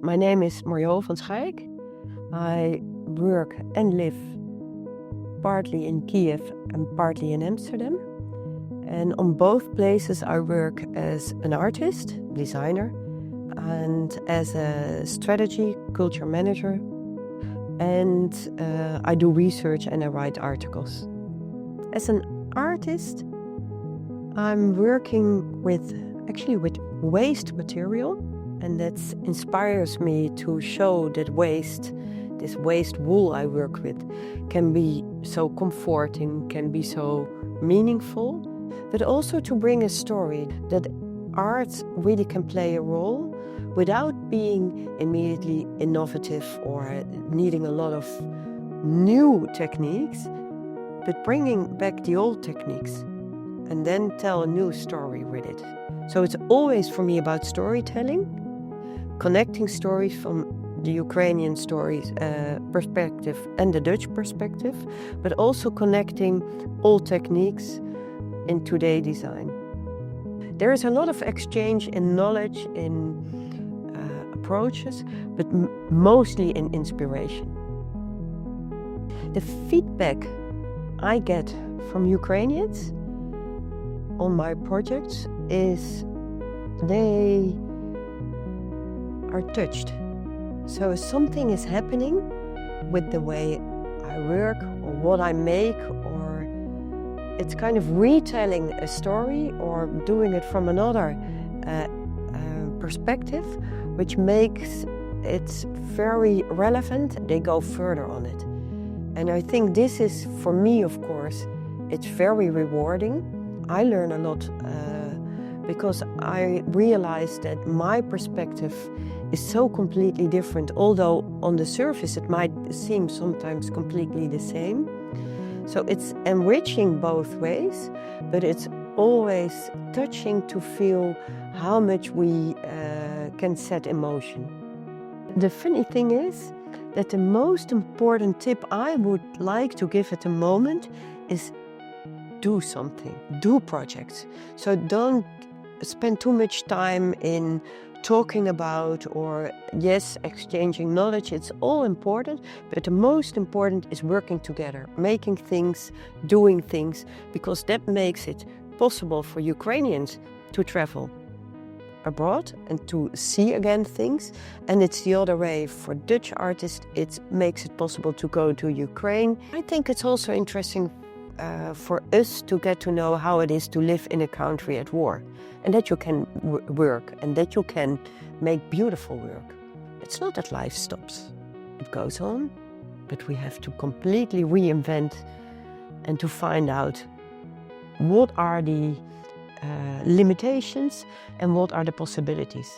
My name is Marjo van Schaik. I work and live partly in Kiev and partly in Amsterdam. And on both places I work as an artist, designer, and as a strategy culture manager. And I do research and I write articles. As an artist, I'm working with waste material, and that inspires me to show that this waste wool I work with, can be so comforting, can be so meaningful, but also to bring a story that art really can play a role without being immediately innovative or needing a lot of new techniques, but bringing back the old techniques and then tell a new story with it. So it's always for me about storytelling, connecting stories from the Ukrainian stories perspective and the Dutch perspective, but also connecting old techniques in today design. There is a lot of exchange in knowledge, in approaches, but mostly in inspiration. The feedback I get from Ukrainians on my projects is they are touched. So something is happening with the way I work or what I make, or it's kind of retelling a story or doing it from another perspective, which makes it very relevant. They go further on it. And I think this is, for me, of course, it's very rewarding. I learn a lot because I realize that my perspective is so completely different, although on the surface it might seem sometimes completely the same. So it's enriching both ways, but it's always touching to feel how much we can set in motion. The funny thing is that the most important tip I would like to give at the moment is do something, do projects. So don't spend too much time in talking about or, yes, exchanging knowledge. It's all important, but the most important is working together, making things, doing things, because that makes it possible for Ukrainians to travel abroad and to see again things. And it's the other way for Dutch artists. It makes it possible to go to Ukraine. I think it's also interesting for us to get to know how it is to live in a country at war, and that you can work and that you can make beautiful work. It's not that life stops. It goes on, but we have to completely reinvent and to find out what are the limitations and what are the possibilities.